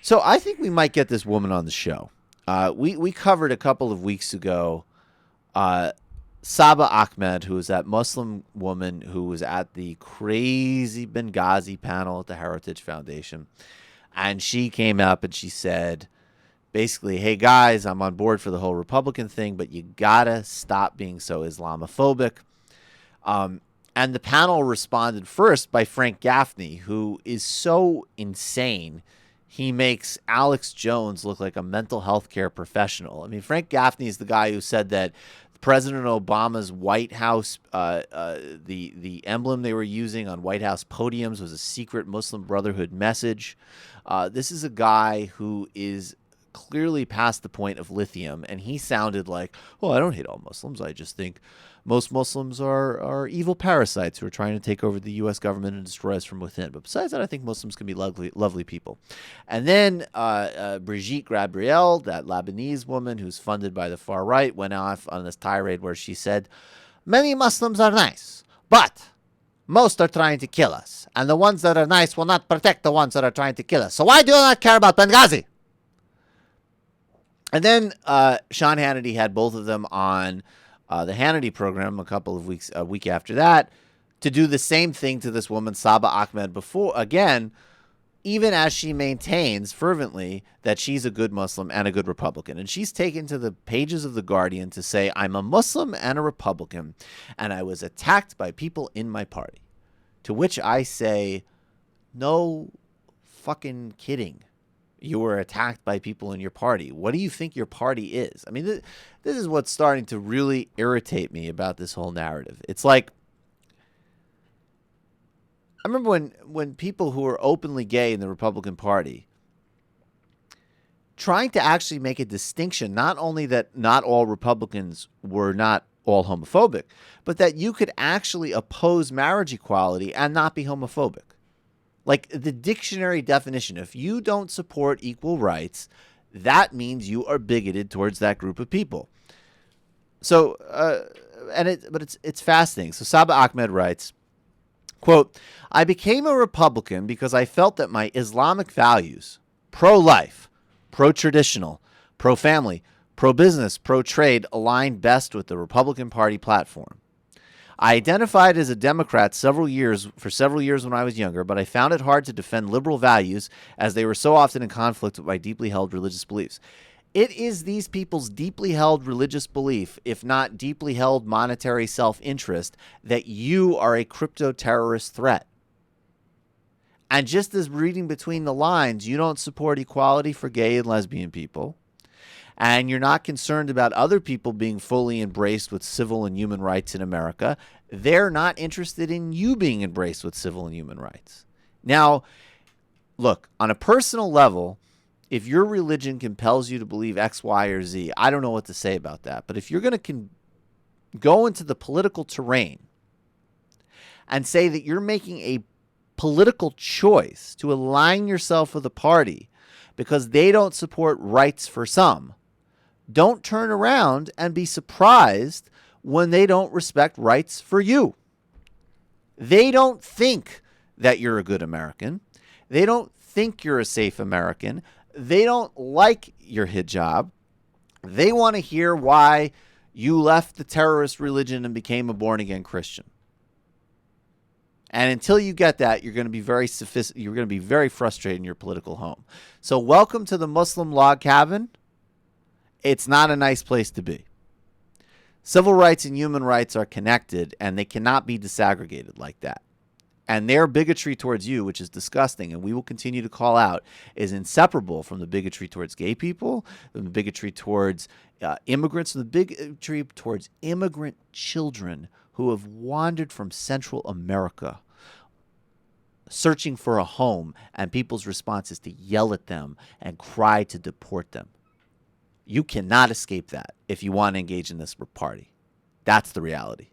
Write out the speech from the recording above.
So I think we might get this woman on the show. We covered a couple of weeks ago Saba Ahmed, who was that Muslim woman who was at the crazy Benghazi panel at the Heritage Foundation. And she came up and she said, basically, hey guys, I'm on board for the whole Republican thing, but you gotta stop being so Islamophobic. And the panel responded first by Frank Gaffney, who is so insane. He makes Alex Jones look like a mental health care professional. I mean, Frank Gaffney is the guy who said that President Obama's White House, the emblem they were using on White House podiums was a secret Muslim Brotherhood message. This is a guy who is clearly past the point of lithium, and he sounded like, well, I don't hate all Muslims. I just think most Muslims are evil parasites who are trying to take over the U.S. government and destroy us from within. But besides that, I think Muslims can be lovely people. And then Brigitte Gabriel, that Lebanese woman who's funded by the far right, went off on this tirade where she said, many Muslims are nice, but most are trying to kill us. And the ones that are nice will not protect the ones that are trying to kill us. So why do you not care about Benghazi? And then Sean Hannity had both of them on the Hannity program a week after that, to do the same thing to this woman, Saba Ahmed, before, again, even as she maintains fervently that she's a good Muslim and a good Republican. And she's taken to the pages of The Guardian to say, I'm a Muslim and a Republican, and I was attacked by people in my party. To which I say, no fucking kidding. You were attacked by people in your party. What do you think your party is? I mean, this is what's starting to really irritate me about this whole narrative. It's like, I remember when people who were openly gay in the Republican Party trying to actually make a distinction, not only that not all Republicans were not all homophobic, but that you could actually oppose marriage equality and not be homophobic. Like the dictionary definition, if you don't support equal rights, that means you are bigoted towards that group of people. So, it's fascinating. So Saba Ahmed writes, quote, I became a Republican because I felt that my Islamic values, pro-life, pro-traditional, pro-family, pro-business, pro-trade, aligned best with the Republican Party platform. I identified as a Democrat for several years when I was younger, but I found it hard to defend liberal values as they were so often in conflict with my deeply held religious beliefs. It is these people's deeply held religious belief, if not deeply held monetary self-interest, that you are a crypto-terrorist threat. And just as reading between the lines, you don't support equality for gay and lesbian people, and you're not concerned about other people being fully embraced with civil and human rights in America, they're not interested in you being embraced with civil and human rights. Now, look, on a personal level, if your religion compels you to believe X, Y, or Z, I don't know what to say about that. But if you're going to go into the political terrain and say that you're making a political choice to align yourself with a party because they don't support rights for some, don't turn around and be surprised when they don't respect rights for you. They don't think that you're a good American. They don't think you're a safe American. They don't like your hijab. They want to hear why you left the terrorist religion and became a born-again Christian. And until you get that, you're going to be very frustrated in your political home. So welcome to the Muslim log cabin. It's not a nice place to be. Civil rights and human rights are connected, and they cannot be disaggregated like that. And their bigotry towards you, which is disgusting, and we will continue to call out, is inseparable from the bigotry towards gay people, from the bigotry towards immigrants, from the bigotry towards immigrant children who have wandered from Central America searching for a home, and people's response is to yell at them and cry to deport them. You cannot escape that if you want to engage in this party. That's the reality.